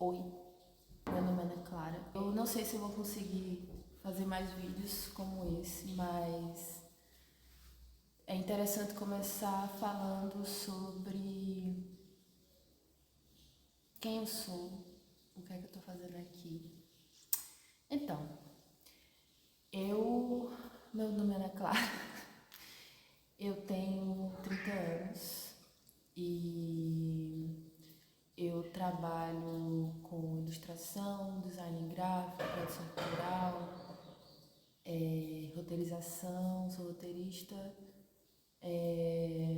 Oi, meu nome é Ana Clara. Eu não sei se eu vou conseguir fazer mais vídeos como esse, mas é interessante começar falando sobre quem eu sou, o que é que eu tô fazendo aqui. Então, meu nome é Ana Clara, eu tenho 30 anos e eu trabalho com ilustração, design gráfico, produção cultural, roteirização, sou roteirista, é,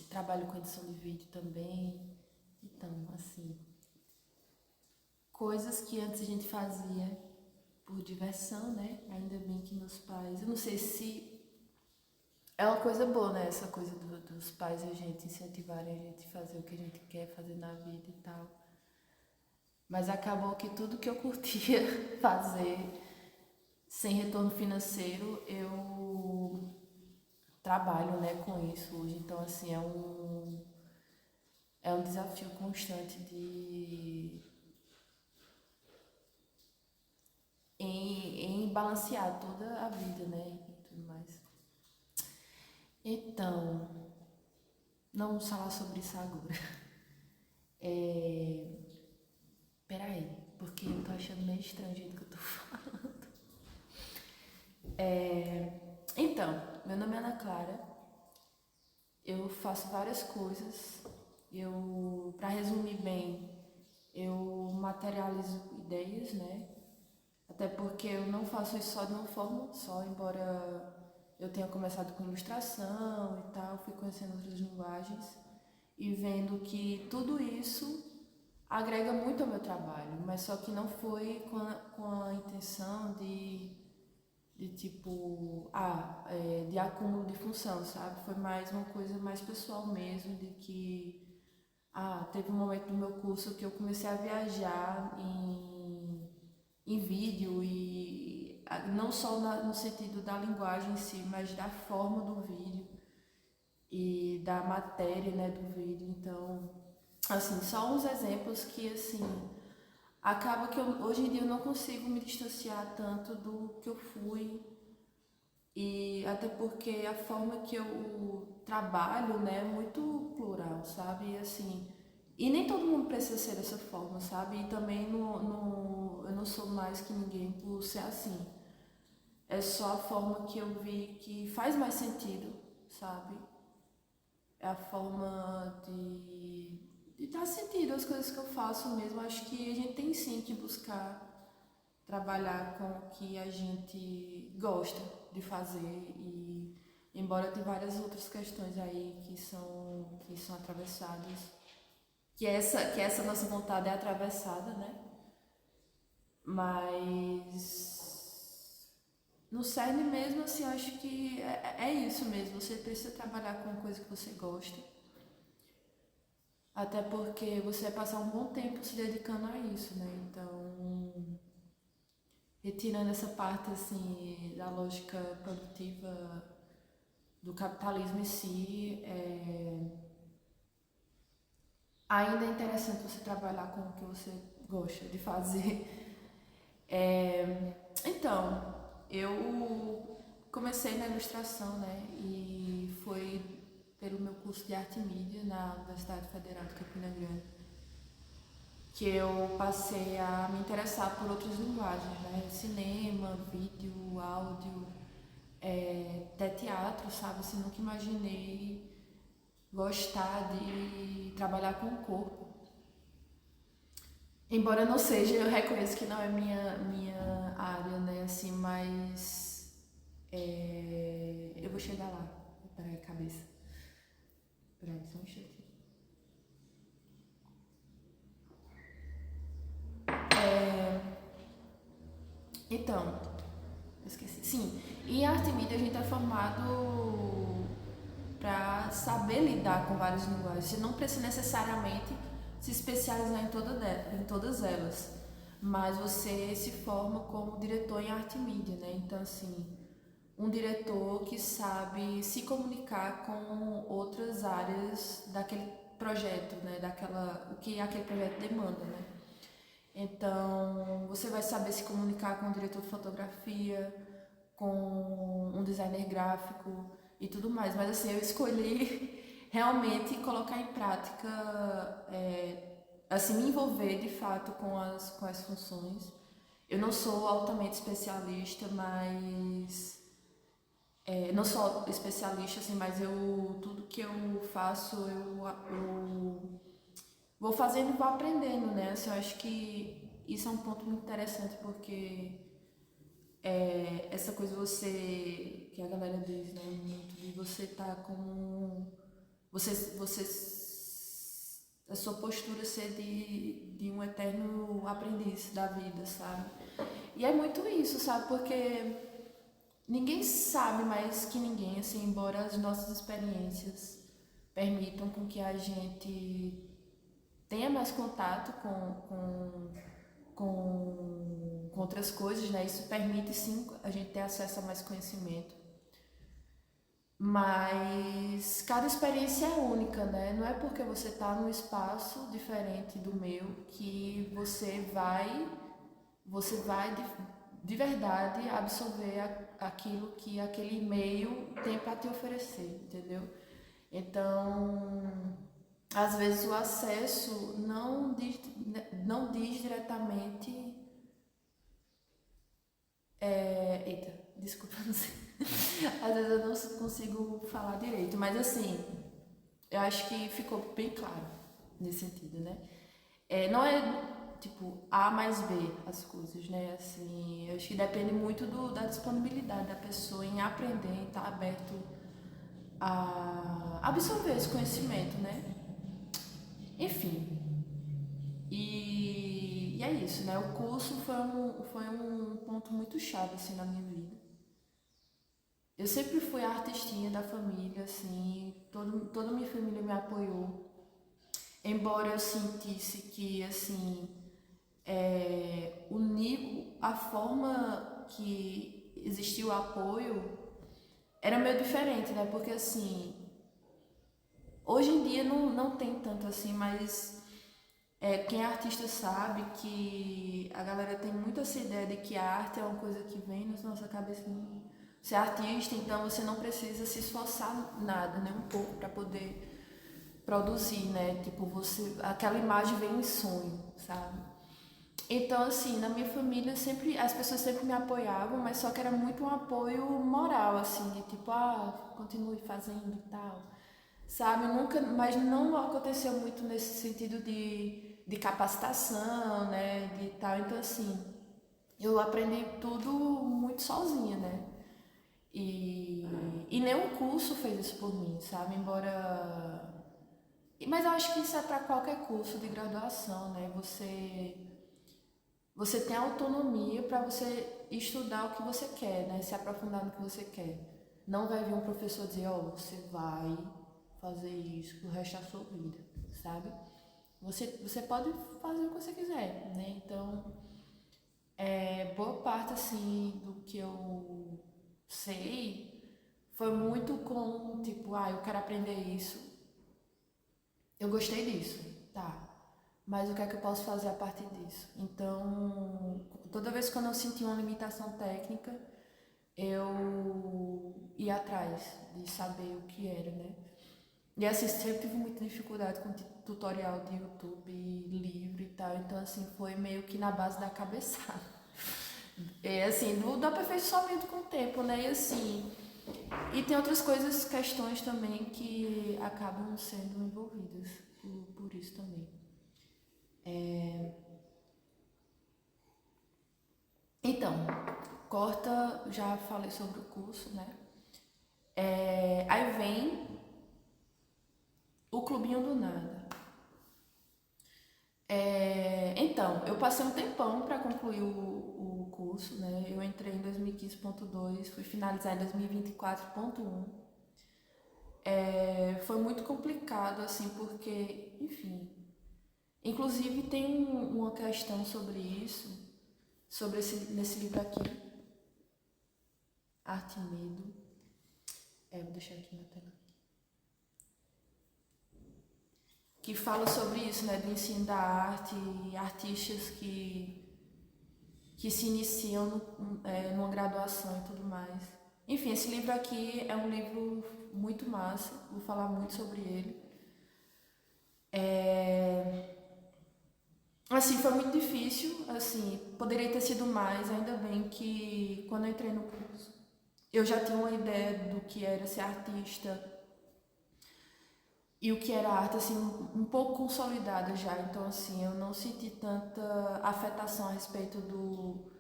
trabalho com edição de vídeo também. Então, assim, coisas que antes a gente fazia por diversão, né? Ainda bem que meus pais, eu não sei se é uma coisa boa, né? Essa coisa dos pais e a gente incentivarem a gente a fazer o que a gente quer fazer na vida e tal. Mas acabou que tudo que eu curtia fazer sem retorno financeiro, eu trabalho, né, com isso hoje. Então, assim, é um desafio constante em balancear toda a vida, né, e tudo mais. Então, não vamos falar sobre isso agora. Peraí, porque eu tô achando meio estranho o jeito que eu tô falando. Então, meu nome é Ana Clara, eu faço várias coisas. Pra resumir bem, eu materializo ideias, né? Até porque eu não faço isso só de uma forma só, embora eu tenha começado com ilustração e tal, fui conhecendo outras linguagens e vendo que tudo isso agrega muito ao meu trabalho, mas só que não foi com a intenção de tipo, de acúmulo de função, sabe? Foi mais uma coisa mais pessoal mesmo, de que, teve um momento do meu curso que eu comecei a viajar em vídeo e não só no sentido da linguagem em si, mas da forma do vídeo e da matéria, né, do vídeo. Então, assim, só uns exemplos que, assim, acaba que hoje em dia eu não consigo me distanciar tanto do que eu fui e até porque a forma que eu trabalho, né, é muito plural, sabe? E assim, e nem todo mundo precisa ser dessa forma, sabe? E também eu não sou mais que ninguém por ser assim. É só a forma que eu vi que faz mais sentido, sabe? É a forma de dar sentido às coisas que eu faço mesmo. Acho que a gente tem sim que buscar trabalhar com o que a gente gosta de fazer e embora tenha várias outras questões aí que são atravessadas, que essa nossa vontade é atravessada, né? Mas no cerne mesmo, assim, eu acho que é isso mesmo. Você precisa trabalhar com uma coisa que você gosta. Até porque você vai passar um bom tempo se dedicando a isso, né? Então, retirando essa parte, assim, da lógica produtiva do capitalismo em si, ainda é interessante você trabalhar com o que você gosta de fazer. Então, eu comecei na ilustração, né? E foi pelo meu curso de arte e mídia na Universidade Federal de Campina Grande que eu passei a me interessar por outras linguagens, né? Cinema, vídeo, áudio, até teatro, sabe? Assim, nunca imaginei gostar de trabalhar com o corpo. Embora não seja, eu reconheço que não é minha área, né? Assim, mas eu vou chegar lá. Peraí, cabeça. Peraí, só um instantinho. Então, eu esqueci. Sim, em arte e mídia a gente é formado para saber lidar com várias linguagens. Você não precisa necessariamente se especializar em todas elas, mas você se forma como diretor em arte e mídia, né? Então, assim, um diretor que sabe se comunicar com outras áreas daquele projeto, né? O que aquele projeto demanda, né? Então, você vai saber se comunicar com o diretor de fotografia, com um designer gráfico e tudo mais. Mas assim, eu escolhi realmente colocar em prática, assim, me envolver de fato com as funções. Eu não sou altamente especialista, mas não sou especialista, assim, mas tudo que eu faço, eu vou fazendo e vou aprendendo, né? Assim, eu acho que isso é um ponto muito interessante, porque essa coisa que a galera diz, né? Muito de você estar com... a sua postura ser de um eterno aprendiz da vida, sabe? E é muito isso, sabe? Porque ninguém sabe mais que ninguém, assim, embora as nossas experiências permitam com que a gente tenha mais contato com outras coisas, né? Isso permite, sim, a gente ter acesso a mais conhecimento. Mas cada experiência é única, né? Não é porque você está num espaço diferente do meu que você vai de verdade absorver aquilo que aquele meio tem para te oferecer, entendeu? Então, às vezes o acesso não diz diretamente. Eita, desculpa, não sei. Às vezes eu não consigo falar direito, mas assim, eu acho que ficou bem claro nesse sentido, né? Não é tipo A mais B as coisas, né? Assim, eu acho que depende muito da disponibilidade da pessoa em aprender, em estar aberto a absorver esse conhecimento, né? Enfim, e é isso, né? O curso foi um ponto muito chave, assim, na minha vida. Eu sempre fui a artistinha da família, assim, toda minha família me apoiou. Embora eu sentisse que, assim, o nível, a forma que existia o apoio era meio diferente, né? Porque, assim, hoje em dia não tem tanto assim, mas quem é artista sabe que a galera tem muito essa ideia de que a arte é uma coisa que vem na nossa cabeça. Você é artista, então você não precisa se esforçar nada, né? Um pouco para poder produzir, né? Tipo, aquela imagem vem em sonho, sabe? Então, assim, na minha família as pessoas sempre me apoiavam, mas só que era muito um apoio moral, assim, de tipo, continue fazendo e tal, sabe? Nunca, mas não aconteceu muito nesse sentido de capacitação, né? De tal. Então, assim, eu aprendi tudo muito sozinha, né? E nenhum curso fez isso por mim, sabe? Mas eu acho que isso é para qualquer curso de graduação, né? Você tem autonomia para você estudar o que você quer, né? Se aprofundar no que você quer. Não vai vir um professor dizer, você vai fazer isso pro resto da sua vida, sabe? Você pode fazer o que você quiser, né? Então, boa parte, assim, do que eu sei foi muito com, tipo, eu quero aprender isso. Eu gostei disso, tá. Mas o que é que eu posso fazer a partir disso? Então, toda vez que eu sentia uma limitação técnica, eu ia atrás de saber o que era, né? E assim, sempre tive muita dificuldade com tutorial de YouTube livre e tal, então assim, foi meio que na base da cabeçada. Assim, do aperfeiçoamento com o tempo, né? E assim, e tem outras coisas, questões também que acabam sendo envolvidas por isso também. Então, corta, já falei sobre o curso, né? Aí vem o Clubinho do Nada. Então, eu passei um tempão para concluir o curso, né? Eu entrei em 2015.2, fui finalizar em 2024.1. Foi muito complicado, assim, porque, enfim. Inclusive tem uma questão sobre isso, nesse livro aqui, Arte e Medo. Vou deixar aqui na tela. que fala sobre isso, né, do ensino da arte, artistas que se iniciam numa graduação e tudo mais. Enfim, esse livro aqui é um livro muito massa, vou falar muito sobre ele. Assim, foi muito difícil, assim, poderia ter sido mais, ainda bem que quando eu entrei no curso, eu já tinha uma ideia do que era ser artista e o que era arte, assim, um pouco consolidada já. Então, assim, eu não senti tanta afetação a respeito do...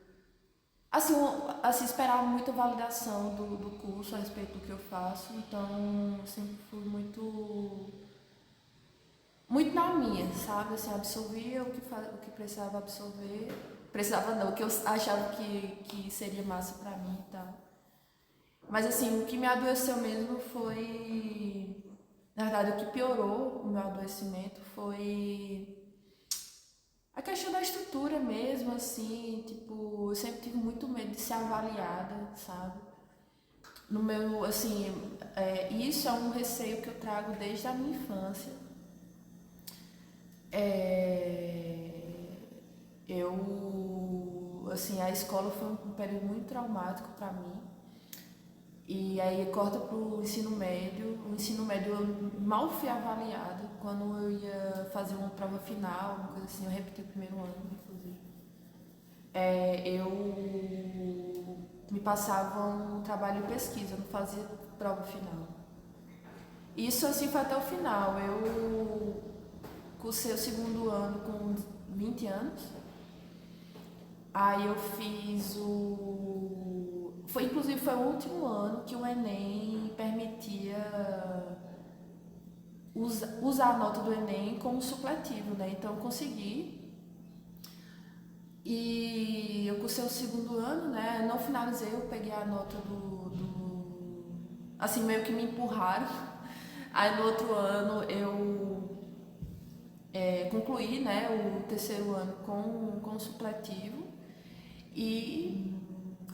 Assim, esperava muita validação do curso a respeito do que eu faço. Então, sempre fui muito na minha, sabe? Assim, absorvia o que precisava absorver. Precisava não, o que eu achava que seria massa pra mim e tal. Mas, assim, o que me adoeceu mesmo foi... Na verdade, o que piorou o meu adoecimento foi a questão da estrutura mesmo, assim, tipo, eu sempre tive muito medo de ser avaliada, sabe? No meu, assim, isso é um receio que eu trago desde a minha infância. Assim, a escola foi um período muito traumático para mim. E aí corta pro ensino médio. O ensino médio eu mal fui avaliada. Quando eu ia fazer uma prova final, uma coisa assim, eu repeti o primeiro ano, inclusive. Eu me passava um trabalho de pesquisa, eu não fazia prova final. Isso assim foi até o final. Eu cursei o segundo ano com 20 anos. Aí eu fiz inclusive foi o último ano que o Enem permitia usar a nota do Enem como supletivo, né? Então eu consegui. E eu cursei o segundo ano, né? Não finalizei, eu peguei a nota assim, meio que me empurraram. Aí no outro ano eu concluí, né, o terceiro ano com supletivo e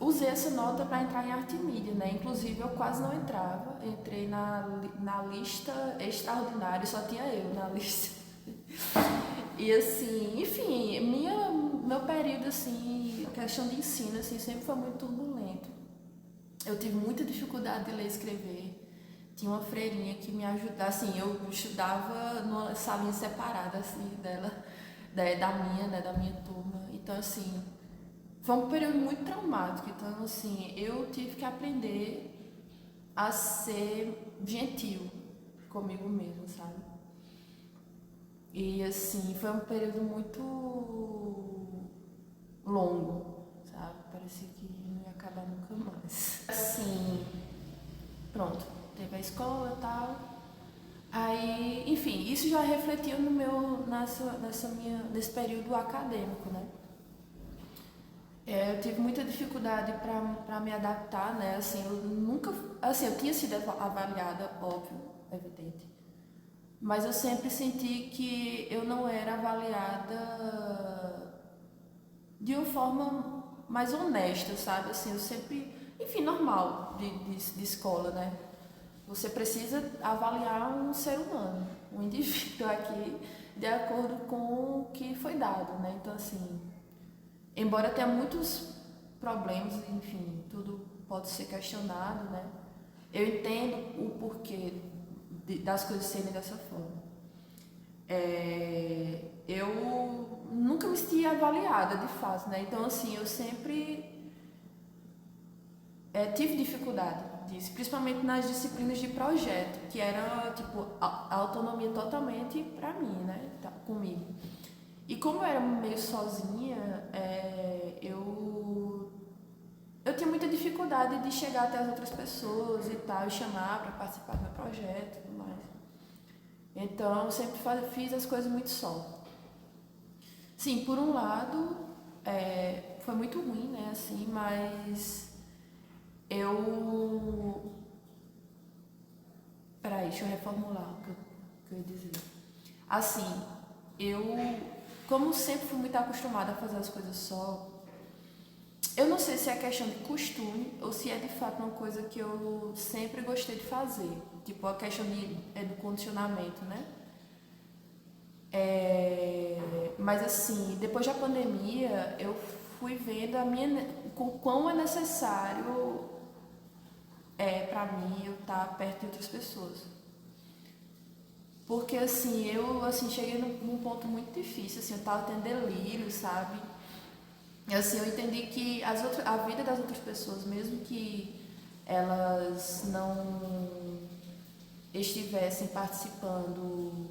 usei essa nota para entrar em arte e mídia, né? Inclusive eu quase não entrava, entrei na lista extraordinária, só tinha eu na lista. E assim, enfim, meu período assim, a questão de ensino assim sempre foi muito turbulento. Eu tive muita dificuldade de ler e escrever. Tinha uma freirinha que me ajudava, assim, eu estudava numa salinha separada, assim, da minha turma. Então, assim, foi um período muito traumático. Então, assim, eu tive que aprender a ser gentil comigo mesma, sabe? E, assim, foi um período muito longo, sabe? Parecia que não ia acabar nunca mais. Assim, pronto, teve a escola e tal. Aí, enfim, isso já refletiu no meu, nesse período acadêmico, né? Eu tive muita dificuldade para me adaptar, né? Assim, eu nunca, assim, eu tinha sido avaliada, óbvio, evidente, mas eu sempre senti que eu não era avaliada de uma forma mais honesta, sabe? Assim, eu sempre, enfim, normal de escola, né? Você precisa avaliar um ser humano, um indivíduo aqui, de acordo com o que foi dado, né? Então, assim, embora tenha muitos problemas, enfim, tudo pode ser questionado, né? Eu entendo o porquê das coisas serem dessa forma. Eu nunca me senti avaliada, de fato, né? Então, assim, eu sempre tive dificuldade disso, principalmente nas disciplinas de projeto, que era, tipo, a autonomia totalmente pra mim, né? Comigo. E como eu era meio sozinha, eu tinha muita dificuldade de chegar até as outras pessoas e tal, e chamar para participar do meu projeto e tudo mais. Então, eu sempre fiz as coisas muito só. Sim, por um lado, foi muito ruim, né, assim, mas eu... Peraí, deixa eu reformular o que eu ia dizer. Assim, como sempre fui muito acostumada a fazer as coisas só, eu não sei se é questão de costume ou se é de fato uma coisa que eu sempre gostei de fazer. Tipo, a questão do condicionamento, né? Mas assim, depois da pandemia, eu fui vendo o quão é necessário para mim eu estar perto de outras pessoas. Porque assim, eu assim, cheguei num ponto muito difícil, assim, eu tava tendo delírio, sabe? E assim, eu entendi que a vida das outras pessoas, mesmo que elas não estivessem participando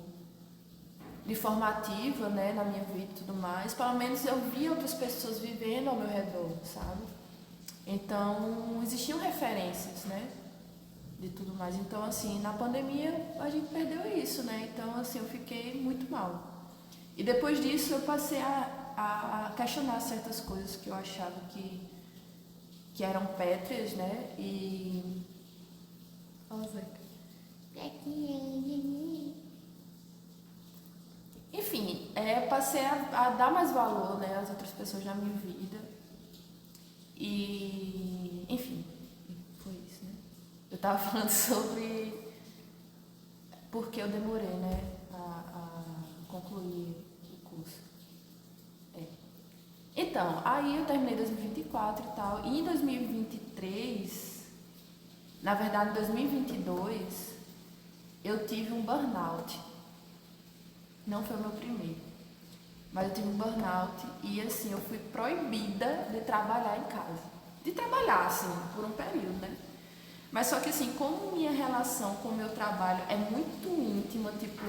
de forma ativa, né, na minha vida e tudo mais, pelo menos eu via outras pessoas vivendo ao meu redor, sabe? Então, existiam referências, né, de tudo mais. Então, assim, na pandemia a gente perdeu isso, né? Então, assim, eu fiquei muito mal. E depois disso eu passei a questionar certas coisas que eu achava que eram pétreas, né? E. Ó, Zeca. Enfim, passei a dar mais valor, né, às outras pessoas na minha vida. E, enfim, foi isso, né? Eu tava falando sobre porque eu demorei, né, a concluir o curso. É. Então, aí eu terminei 2024 e tal, e em 2023, na verdade em 2022, eu tive um burnout. Não foi o meu primeiro, mas eu tive um burnout e assim, eu fui proibida de trabalhar em casa. De trabalhar, assim, por um período, né? Mas só que assim, como minha relação com o meu trabalho é muito íntima, tipo,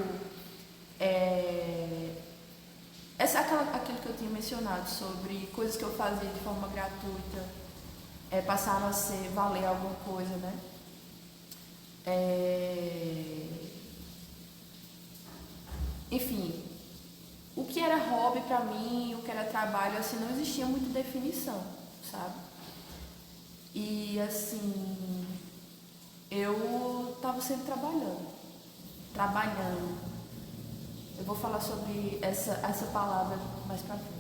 é, aquilo que eu tinha mencionado sobre coisas que eu fazia de forma gratuita, passaram a valer alguma coisa, né? É, enfim, o que era hobby pra mim, o que era trabalho, assim, não existia muita definição, sabe? E assim, eu tava sempre trabalhando. Eu vou falar sobre essa palavra mais pra frente.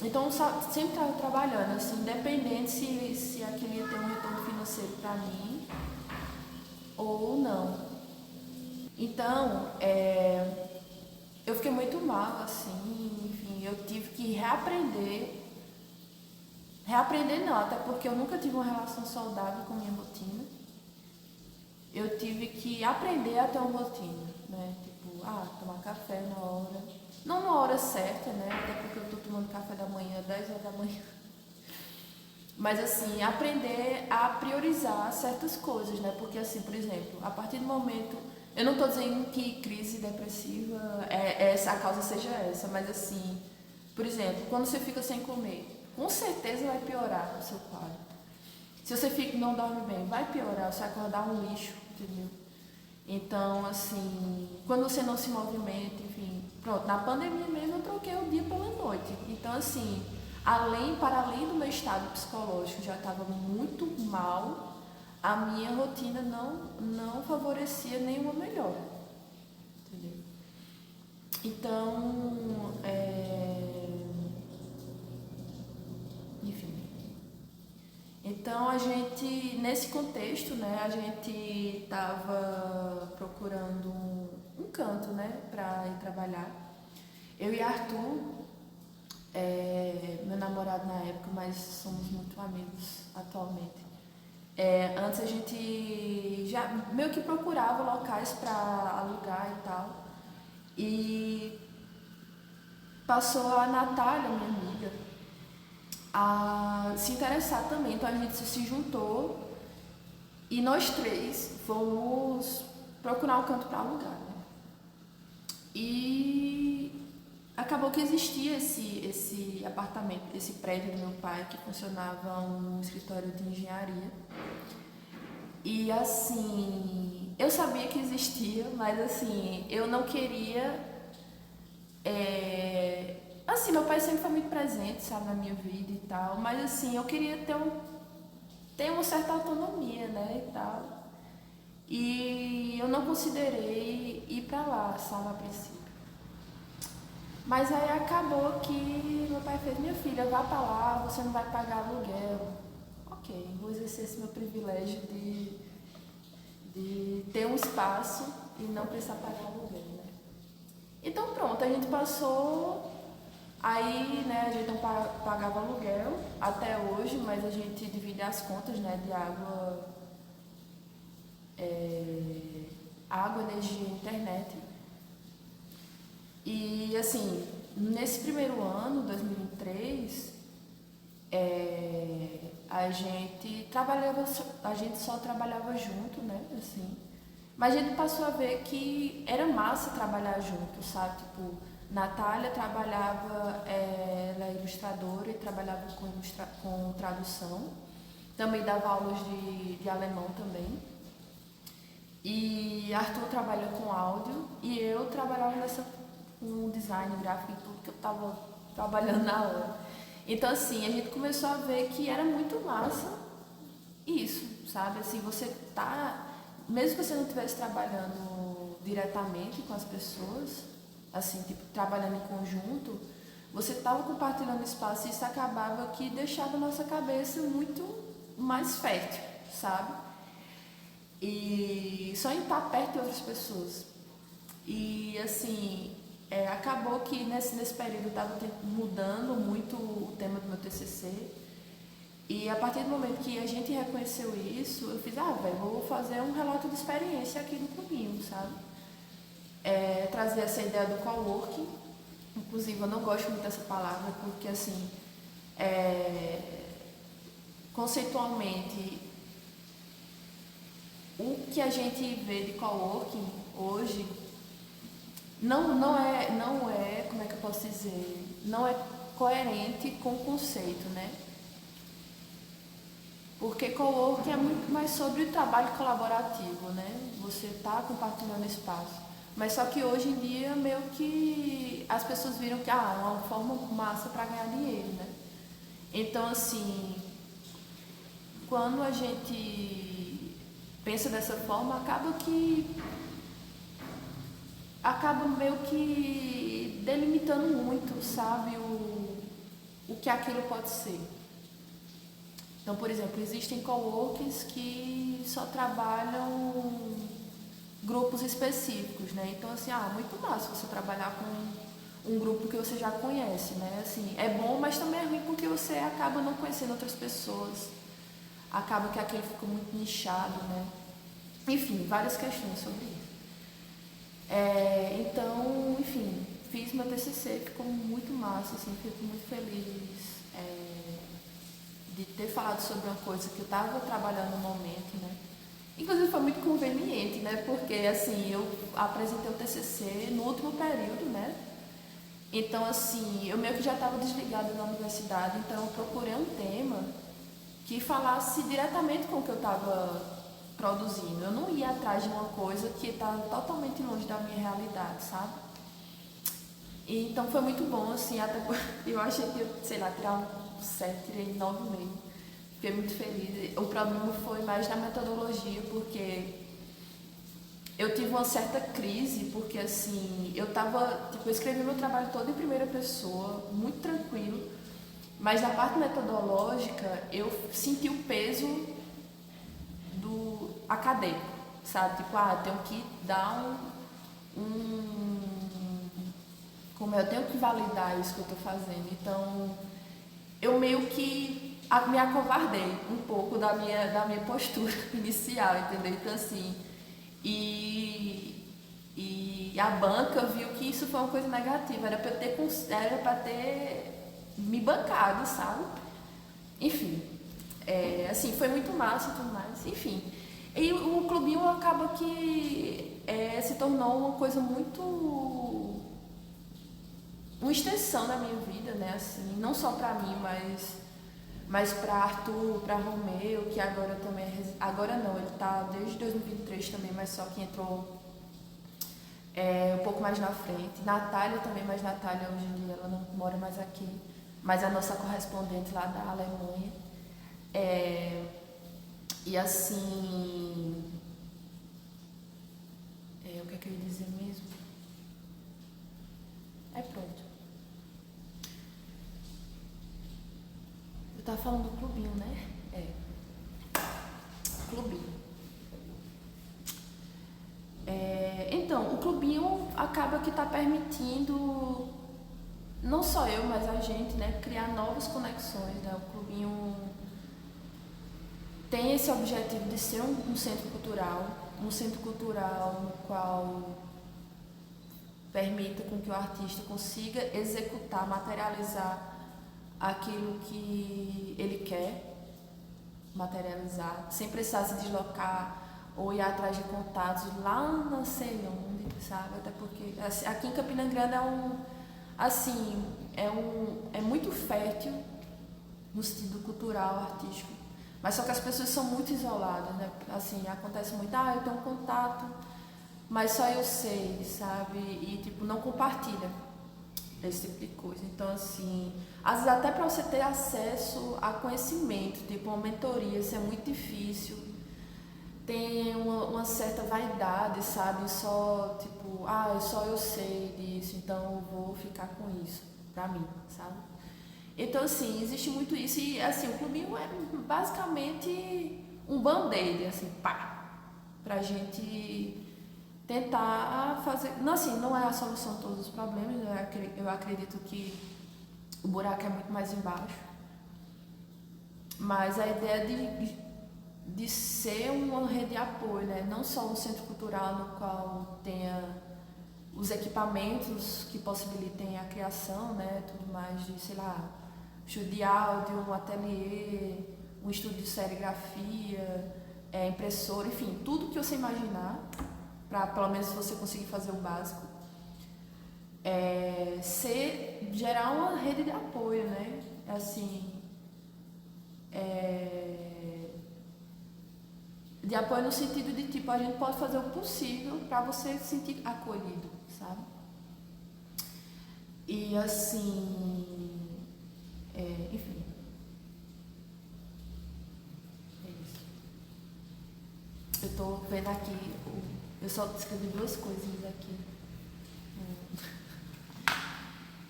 Então, sempre estava trabalhando, assim, independente se aquilo ia ter um retorno financeiro pra mim ou não. Então, eu fiquei muito mal, assim, enfim, eu tive que reaprender. Reaprender não, até porque eu nunca tive uma relação saudável com minha rotina. Eu tive que aprender a ter uma rotina, né? Tipo, tomar café na hora. Não na hora certa, né? Até porque eu tô tomando café da manhã, 10 horas da manhã. Mas assim, aprender a priorizar certas coisas, né? Porque assim, por exemplo, a partir do momento. Eu não estou dizendo que crise depressiva a causa seja essa, mas assim, por exemplo, quando você fica sem comer, com certeza vai piorar o seu quadro. Se você não dorme bem, vai piorar, você vai acordar um lixo, entendeu? Então, assim, quando você não se movimenta, enfim, pronto, na pandemia mesmo eu troquei o dia pela noite. Então, assim, para além do meu estado psicológico já estava muito mal, a minha rotina não favorecia nenhuma melhora, entendeu? Então, enfim. Então a gente, nesse contexto, né, a gente estava procurando um canto, né, para ir trabalhar. Eu e Arthur, meu namorado na época, mas somos muito amigos atualmente. Antes a gente já meio que procurava locais para alugar e tal. E passou a Natália, minha amiga, a se interessar também. Então a gente se juntou e nós três fomos procurar um canto para alugar, né? E acabou que existia esse apartamento, esse prédio do meu pai, que funcionava um escritório de engenharia. E assim, eu sabia que existia, mas assim, eu não queria. Assim, meu pai sempre foi muito presente, sabe, na minha vida e tal, mas assim, eu queria ter uma certa autonomia, né, e tal. E eu não considerei ir pra lá, sabe, a princípio. Mas aí acabou que meu pai fez: minha filha, vá pra lá, você não vai pagar aluguel. Ok, vou exercer esse meu privilégio de ter um espaço e não precisar pagar aluguel. Então pronto, a gente passou, aí né, a gente não pagava aluguel até hoje, mas a gente divide as contas, né, de água, água, energia e internet. E assim, nesse primeiro ano, 2023, a gente só trabalhava junto, né? Assim. Mas a gente passou a ver que era massa trabalhar junto, sabe? Tipo, Natália trabalhava, ela é ilustradora e trabalhava com tradução. Também dava aulas de alemão também. E Arthur trabalha com áudio e eu trabalhava com design gráfico e tudo que eu estava trabalhando na hora. Então assim, a gente começou a ver que era muito massa isso, sabe? Assim, você tá, mesmo que você não estivesse trabalhando diretamente com as pessoas, assim, tipo, trabalhando em conjunto, você estava compartilhando espaço e isso acabava que deixava a nossa cabeça muito mais fértil, sabe? E só em estar perto de outras pessoas. E assim, acabou que nesse período eu estava mudando muito o tema do meu TCC. E a partir do momento que a gente reconheceu isso, eu fiz, velho, vou fazer um relato de experiência aqui no clubinho, sabe? Trazer essa ideia do coworking. Inclusive, eu não gosto muito dessa palavra, porque assim, conceitualmente, o que a gente vê de coworking hoje não é, como é que eu posso dizer, não é coerente com o conceito, né? Porque coworking é muito mais sobre o trabalho colaborativo, né? Você está compartilhando espaço. Mas só que hoje em dia meio que as pessoas viram que é uma forma massa para ganhar dinheiro, né? Então assim, quando a gente pensa dessa forma, acaba meio que delimitando muito, sabe, o que aquilo pode ser. Então, por exemplo, existem coworkings que só trabalham grupos específicos, né? Então, assim, muito massa você trabalhar com um grupo que você já conhece, né? Assim, é bom, mas também é ruim porque você acaba não conhecendo outras pessoas. Acaba que aquilo fica muito nichado, né? Enfim, várias questões sobre isso. Então, enfim, fiz meu TCC, ficou muito massa, assim, fico muito feliz de ter falado sobre uma coisa que eu estava trabalhando no momento, né? Inclusive foi muito conveniente, né? Porque, assim, eu apresentei o TCC no último período, né? Então, assim, eu meio que já estava desligada da universidade, então eu procurei um tema que falasse diretamente com o que eu estava produzindo. Eu não ia atrás de uma coisa que estava totalmente longe da minha realidade, sabe? E, então foi muito bom, assim, até eu achei que eu, sei lá, tirar um 7, tirei 9 mesmo. Fiquei muito feliz. O problema foi mais na metodologia, porque eu tive uma certa crise, porque assim, eu escrevi meu trabalho todo em primeira pessoa, muito tranquilo, mas na parte metodológica eu senti o peso do acadêmico, sabe? Tipo, tenho que dar como eu tenho que validar isso que eu estou fazendo. Então, eu meio que me acovardei um pouco da minha postura inicial, entendeu? Então, assim, e a banca viu que isso foi uma coisa negativa, era para ter me bancado, sabe? Enfim, assim, foi muito massa e tudo mais, enfim. E o clubinho acaba que se tornou uma coisa muito... uma extensão da minha vida, né? Assim, não só pra mim, mas para Arthur, para Romeu, que agora também agora não, ele tá desde 2023 também, mas só que entrou um pouco mais na frente. Natália também, mas Natália hoje em dia ela não mora mais aqui, mas é a nossa correspondente lá da Alemanha. E assim, o que é que eu ia dizer mesmo? Pronto. Eu tava falando do clubinho, né? Clubinho. Então, clubinho acaba que está permitindo, não só eu, mas a gente, né, criar novas conexões, né? O clubinho tem esse objetivo de ser um centro cultural no qual permita com que o artista consiga executar, materializar aquilo que ele quer materializar, sem precisar se deslocar ou ir atrás de contatos lá não sei onde, sabe? Até porque aqui em Campina Grande é muito fértil no sentido cultural, artístico, mas só que as pessoas são muito isoladas, né? Assim, acontece muito, eu tenho um contato, mas só eu sei, sabe? E tipo, não compartilha esse tipo de coisa. Então, assim, às vezes até para você ter acesso a conhecimento, tipo uma mentoria, isso é muito difícil. Tem uma certa vaidade, sabe? Só, tipo, só eu sei disso, então eu vou ficar com isso, pra mim, sabe? Então, assim, existe muito isso. E, assim, o clubinho é basicamente um band-aid, assim, pra gente tentar fazer... Não, assim, não é a solução de todos os problemas, eu acredito que o buraco é muito mais embaixo. Mas a ideia de ser uma rede de apoio, né? Não só um centro cultural no qual tenha os equipamentos que possibilitem a criação, né? Tudo mais de, sei lá, estúdio de áudio, um ateliê, um estúdio de serigrafia, impressora, enfim, tudo que você imaginar, para pelo menos você conseguir fazer o básico, gerar uma rede de apoio, né? Assim, de apoio no sentido de, tipo, a gente pode fazer o possível para você se sentir acolhido, sabe? E assim, enfim, é isso. Eu tô vendo aqui, eu só escrevi 2 coisinhas aqui.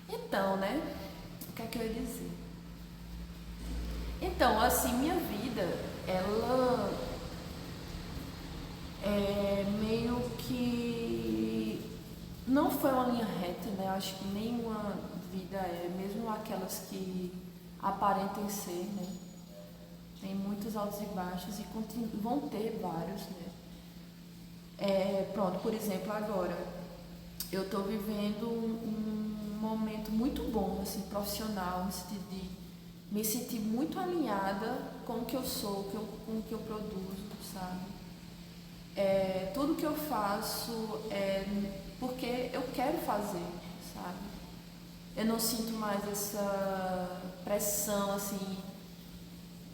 Então, né? O que é que eu ia dizer? Então, assim, minha vida, ela meio que não foi uma linha reta, né? Acho que nenhuma vida mesmo aquelas que aparentem ser, né? Tem muitos altos e baixos e vão ter vários, né? Pronto, por exemplo, agora eu estou vivendo um momento muito bom, assim, profissional, no sentido de me sentir muito alinhada com o que eu sou, com o que eu produzo, sabe? Tudo que eu faço é porque eu quero fazer, sabe? Eu não sinto mais essa pressão, assim,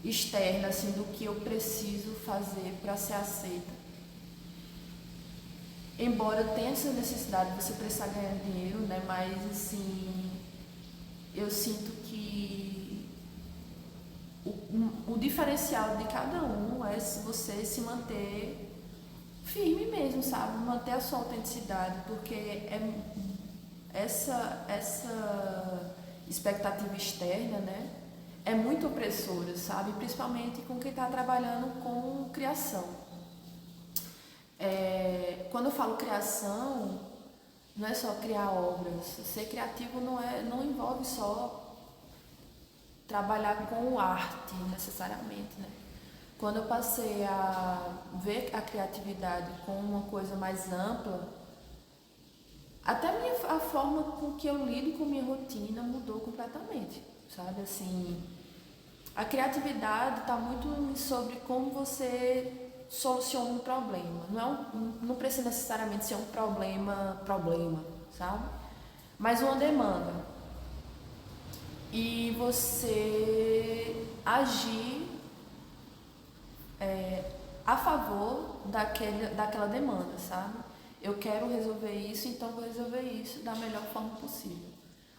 externa, assim, do que eu preciso fazer para ser aceita. Embora tenha essa necessidade de você precisar ganhar dinheiro, né? Mas, assim, eu sinto que o diferencial de cada um é se você se manter firme mesmo, sabe? Manter a sua autenticidade, porque essa expectativa externa, né? É muito opressora, sabe? Principalmente com quem está trabalhando com criação. Quando eu falo criação, não é só criar obras. Ser criativo não envolve só trabalhar com arte, necessariamente, né? Quando eu passei a ver a criatividade como uma coisa mais ampla, até a forma com que eu lido com minha rotina mudou completamente, sabe? Assim, a criatividade está muito sobre como você soluciona um problema. Não precisa necessariamente ser um problema, sabe? Mas uma demanda. E você agir a favor daquela demanda, sabe? Eu quero resolver isso, então vou resolver isso da melhor forma possível.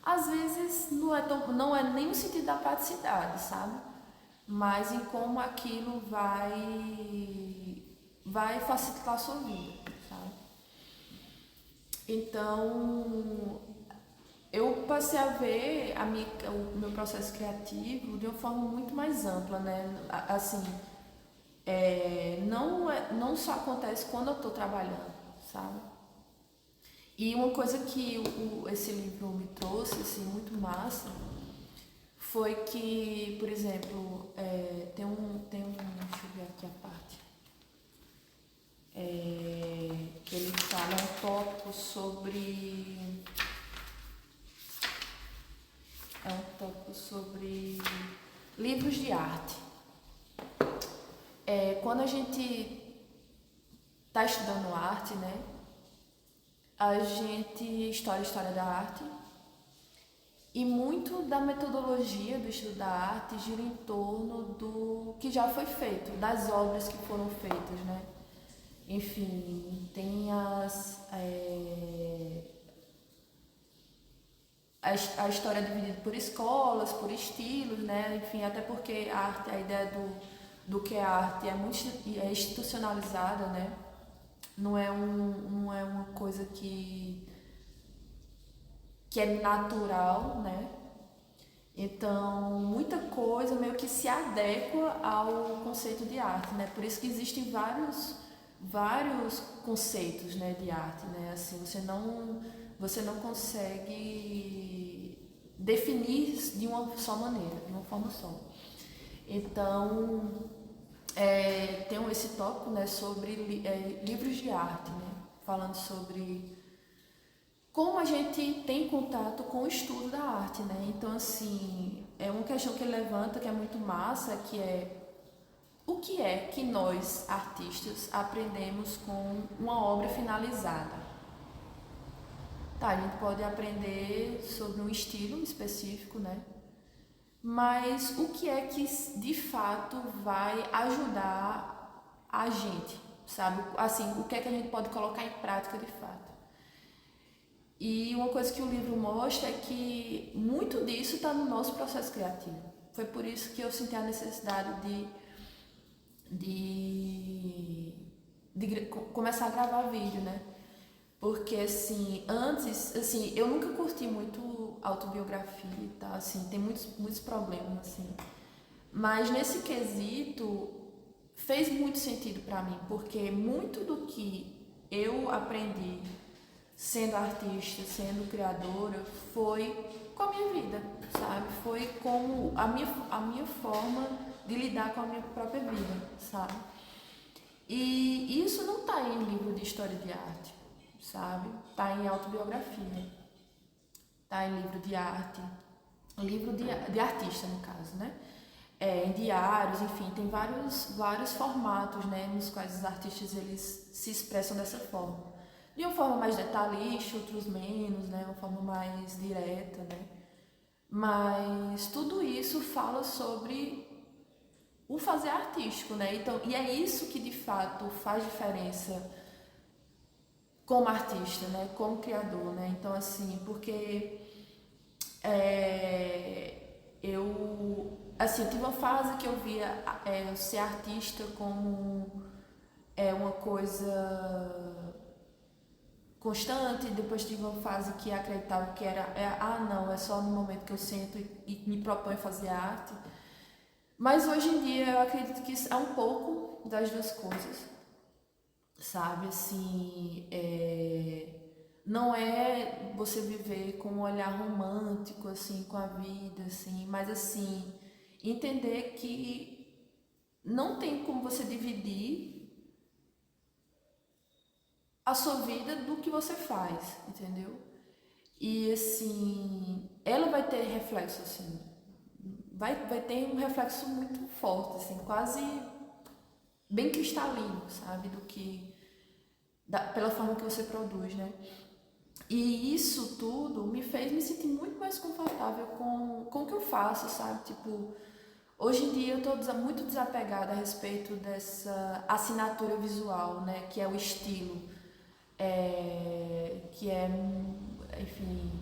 Às vezes não é nem no sentido da praticidade, sabe? Mas em como aquilo vai facilitar a sua vida, sabe? Então, eu passei a ver o meu processo criativo de uma forma muito mais ampla, né? Assim, não só acontece quando eu estou trabalhando, sabe? E uma coisa que esse livro me trouxe, assim, muito massa, foi que, por exemplo, deixa eu ver aqui a parte, que ele fala um tópico sobre livros de arte. Quando a gente está estudando arte, né, a gente estuda a história da arte e muito da metodologia do estudo da arte gira em torno do que já foi feito, das obras que foram feitas, né? Enfim, tem a história é dividida por escolas, por estilos, né? Enfim, até porque a arte, a ideia do que é arte é muito institucionalizada, né? Não é uma coisa que é natural, né? Então, muita coisa meio que se adequa ao conceito de arte, né? Por isso que existem vários conceitos, né, de arte, né? Assim, você não consegue definir de uma só maneira, de uma forma só. Então, tem esse tópico, né, sobre livros de arte, né? Falando sobre como a gente tem contato com o estudo da arte, né? Então, assim, é uma questão que ele levanta que é muito massa, que é o que é que nós, artistas, aprendemos com uma obra finalizada? Tá, a gente pode aprender sobre um estilo específico, né? Mas o que é que de fato vai ajudar a gente, sabe? Assim, o que é que a gente pode colocar em prática de fato? E uma coisa que o livro mostra é que muito disso está no nosso processo criativo. Foi por isso que eu senti a necessidade de começar a gravar vídeo, né? Porque, assim, antes, assim, eu nunca curti muito autobiografia e tal, assim, tem muitos problemas, assim. Mas nesse quesito fez muito sentido pra mim, porque muito do que eu aprendi sendo artista, sendo criadora, foi com a minha vida, sabe? Foi como a minha forma de lidar com a minha própria vida, sabe? E isso não tá em livro de história de arte, sabe? Tá em autobiografia, tá em livro de arte, livro de artista, no caso, né? Em diários, enfim, tem vários formatos, né, nos quais os artistas eles se expressam dessa forma. De uma forma mais detalhista, outros menos, né, uma forma mais direta, né? Mas tudo isso fala sobre o fazer artístico, né? Então, e é isso que de fato faz diferença como artista, né? Como criador, né? Então, assim, porque eu tive uma fase que eu via ser artista como uma coisa constante, depois tive uma fase que acreditava que era, não, é só no momento que eu sento e me proponho fazer arte. Mas hoje em dia eu acredito que é um pouco das duas coisas, sabe? Assim, não é você viver com um olhar romântico, assim, com a vida, assim, mas assim, entender que não tem como você dividir a sua vida do que você faz, entendeu? E assim, ela vai ter reflexo, assim, vai ter um reflexo muito forte, assim, quase bem cristalino, sabe? Pela forma que você produz, né? E isso tudo me fez me sentir muito mais confortável com o que eu faço, sabe? Tipo, hoje em dia eu tô muito desapegada a respeito dessa assinatura visual, né? Que é o estilo, que é, enfim,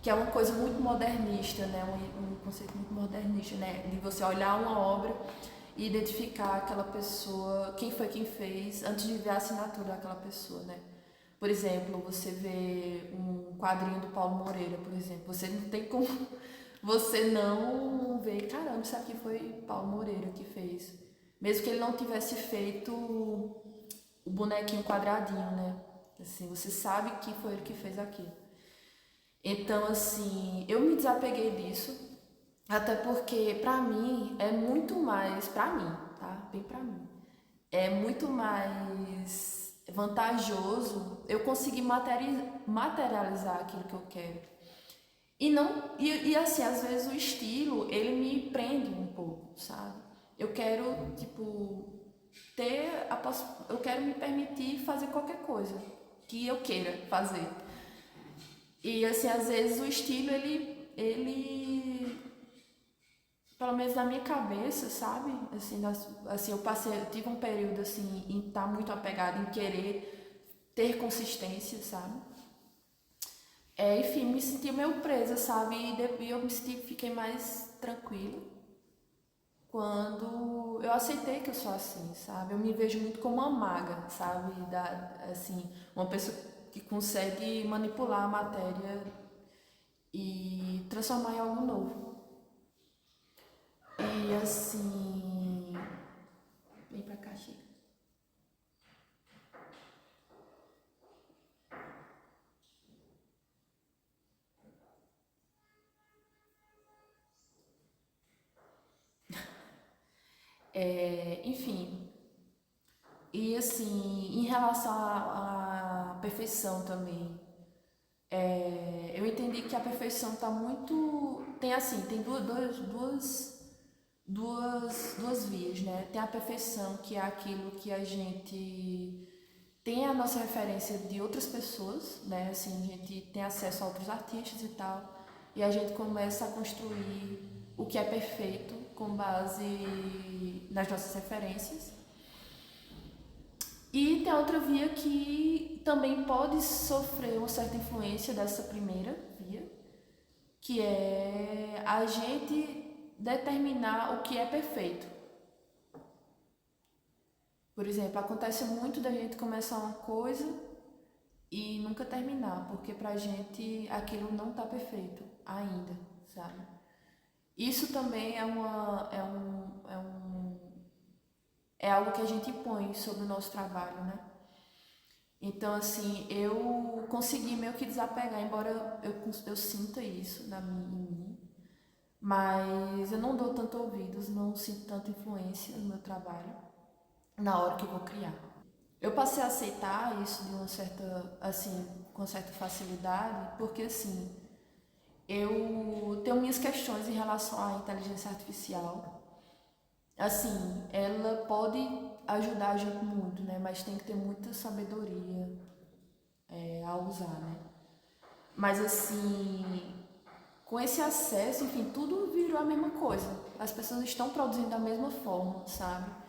que é uma coisa muito modernista, né? Um conceito muito modernista, né? De você olhar uma obra e identificar aquela pessoa, quem foi quem fez, antes de ver a assinatura daquela pessoa, né? Por exemplo, você vê um quadrinho do Paulo Moreira, por exemplo, você não tem como você não ver, caramba, isso aqui foi Paulo Moreira que fez. Mesmo que ele não tivesse feito o bonequinho quadradinho, né? Assim, você sabe que foi ele que fez aquilo. Então, assim, eu me desapeguei disso, até porque pra mim é muito mais, pra mim, tá? Bem pra mim. É muito mais vantajoso eu conseguir materializar aquilo que eu quero. E não, e assim, às vezes o estilo, ele me prende um pouco, sabe? Eu quero, tipo, eu quero me permitir fazer qualquer coisa que eu queira fazer. E assim, às vezes o estilo, ele pelo menos na minha cabeça, sabe? Assim, assim eu tive um período assim em estar muito apegada em querer ter consistência, sabe? Enfim, me senti meio presa, sabe? E eu fiquei mais tranquila quando eu aceitei que eu sou assim, sabe? Eu me vejo muito como uma maga, sabe? Assim, uma pessoa que consegue manipular a matéria e transformar em algo novo. E assim, vem pra cá, chega. Enfim, e assim, em relação à perfeição também, eu entendi que a perfeição tá muito. Tem assim, tem duas vias, né? Tem a perfeição, que é aquilo que a gente tem a nossa referência de outras pessoas, né? Assim, a gente tem acesso a outros artistas e tal, e a gente começa a construir o que é perfeito com base nas nossas referências. E tem outra via que também pode sofrer uma certa influência dessa primeira via, que é a gente determinar o que é perfeito. Por exemplo, acontece muito da gente começar uma coisa e nunca terminar, porque pra gente aquilo não tá perfeito ainda, sabe? Isso também é algo que a gente põe sobre o nosso trabalho, né? Então, assim, eu consegui meio que desapegar, embora eu sinta isso em mim, mas eu não dou tanto ouvidos, não sinto tanta influência no meu trabalho na hora que eu vou criar. Eu passei a aceitar isso de uma certa, assim, com certa facilidade, porque assim, eu tenho minhas questões em relação à inteligência artificial. Assim, ela pode ajudar a gente muito, né? Mas tem que ter muita sabedoria a usar, né? Mas assim, com esse acesso, enfim, tudo virou a mesma coisa. As pessoas estão produzindo da mesma forma, sabe?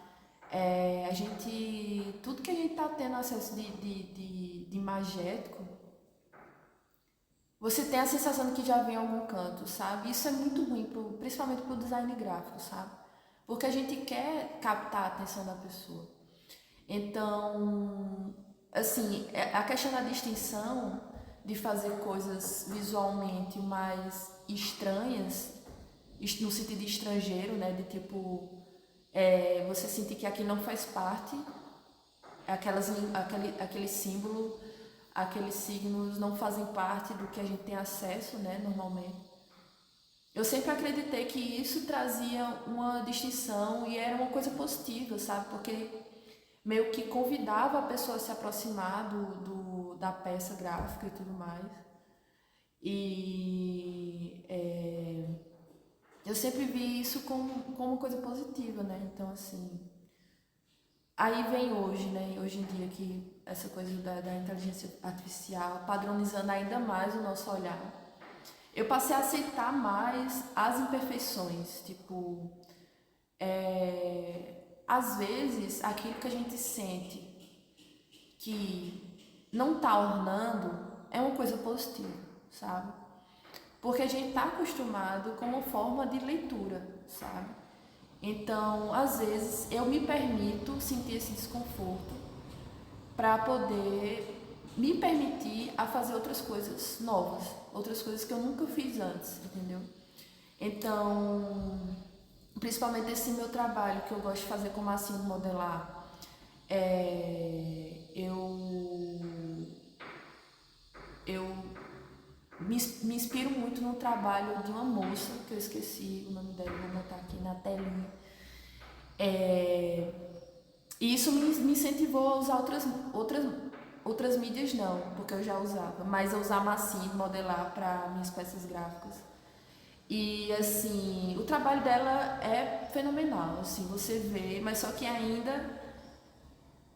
Tudo que a gente tá tendo acesso de imagético, você tem a sensação de que já vem em algum canto, sabe? Isso é muito ruim, principalmente pro design gráfico, sabe? Porque a gente quer captar a atenção da pessoa. Então, assim, a questão da distinção de fazer coisas visualmente mais estranhas, no sentido de estrangeiro, né? De tipo, você sentir que aquilo não faz parte, aquele símbolo, aqueles signos não fazem parte do que a gente tem acesso, né? Normalmente. Eu sempre acreditei que isso trazia uma distinção e era uma coisa positiva, sabe? Porque meio que convidava a pessoa a se aproximar da peça gráfica e tudo mais. E eu sempre vi isso como uma coisa positiva, né? Então, assim. Aí vem hoje, né? Hoje em dia, que essa coisa da inteligência artificial padronizando ainda mais o nosso olhar. Eu passei a aceitar mais as imperfeições, tipo, às vezes aquilo que a gente sente que não tá ornando é uma coisa positiva, sabe? Porque a gente tá acostumado com uma forma de leitura, sabe? Então, às vezes, eu me permito sentir esse desconforto para poder me permitir a fazer outras coisas novas, outras coisas que eu nunca fiz antes, entendeu? Então, principalmente esse meu trabalho que eu gosto de fazer com massinha de modelar, eu eu me inspiro muito no trabalho de uma moça, que eu esqueci o nome dela, vou botar aqui na telinha. E isso me incentivou a usar outras mídias não, porque eu já usava, mas a usar massinha e modelar para minhas peças gráficas. E assim, o trabalho dela é fenomenal, assim, você vê, mas só que ainda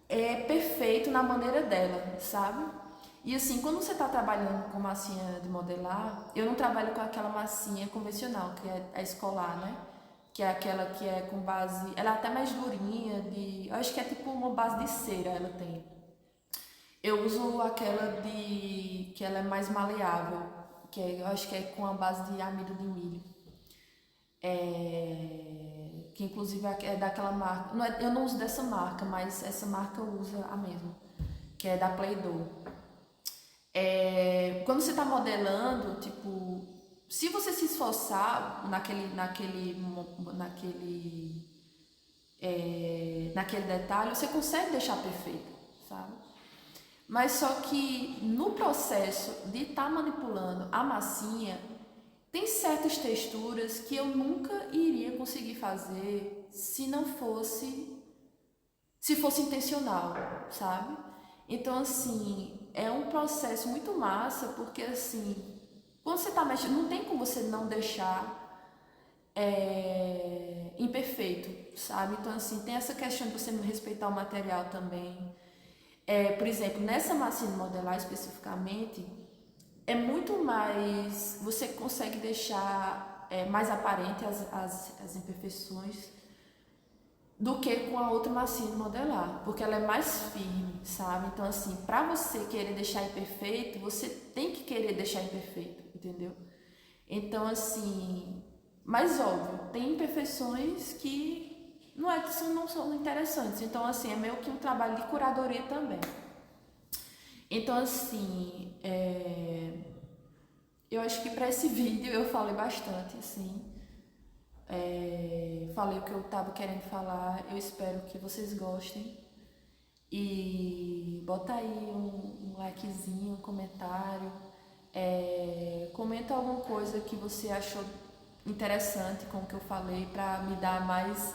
é perfeito na maneira dela, sabe? E assim, quando você está trabalhando com massinha de modelar, eu não trabalho com aquela massinha convencional, que é a escolar, né? Que é aquela que é com base. Ela é até mais durinha, eu acho que é tipo uma base de cera, ela tem. Eu uso aquela de. Que ela é mais maleável, eu acho que é com a base de amido de milho. Que inclusive é daquela marca. Não é, eu não uso dessa marca, mas essa marca usa a mesma, que é da Play-Doh. Quando você está modelando, tipo, se você se esforçar naquele detalhe, você consegue deixar perfeito, sabe? Mas só que no processo de estar manipulando a massinha, tem certas texturas que eu nunca iria conseguir fazer se fosse intencional, sabe? Então, assim, é um processo muito massa, porque, assim, quando você tá mexendo, não tem como você não deixar imperfeito, sabe? Então, assim, tem essa questão de você respeitar o material também. Por exemplo, nessa massinha de modelar especificamente, é muito mais. Você consegue deixar mais aparente as imperfeições do que com a outra massinha de modelar, porque ela é mais firme, sabe? Então, assim, para você querer deixar imperfeito, você tem que querer deixar imperfeito, entendeu? Então, assim, mas óbvio, tem imperfeições que não são interessantes. Então, assim, é meio que um trabalho de curadoria também. Então, assim, eu acho que para esse vídeo eu falei bastante, assim. Falei o que eu tava querendo falar. Eu espero que vocês gostem. E bota aí um likezinho, um comentário. Comenta alguma coisa que você achou interessante com o que eu falei para me dar mais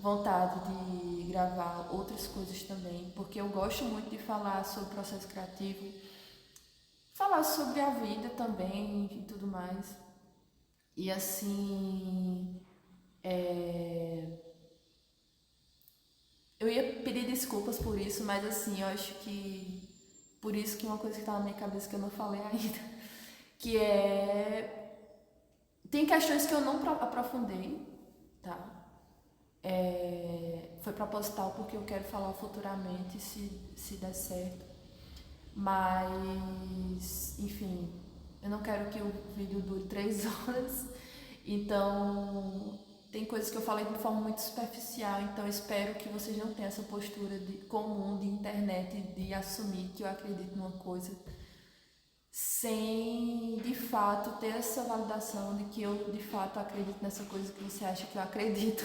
vontade de gravar outras coisas também, porque eu gosto muito de falar sobre o processo criativo, falar sobre a vida também e tudo mais. E assim, eu ia pedir desculpas por isso, mas assim, eu acho que por isso que uma coisa que tá na minha cabeça que eu não falei ainda, que tem questões que eu não aprofundei, tá? Foi proposital porque eu quero falar futuramente se der certo. Mas, enfim, eu não quero que o vídeo dure 3 horas. Então, tem coisas que eu falei de forma muito superficial. Então, eu espero que vocês não tenham essa postura comum de internet de assumir que eu acredito numa coisa sem, de fato, ter essa validação de que eu, de fato, acredito nessa coisa que você acha que eu acredito.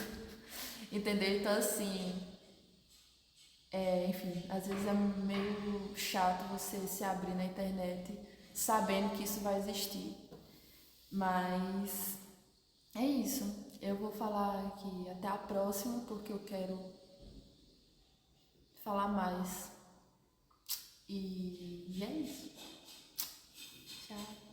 Entendeu? Então, assim, enfim, às vezes é meio chato você se abrir na internet sabendo que isso vai existir. Mas é isso. Eu vou falar aqui até a próxima porque eu quero falar mais. E é isso. Tchau.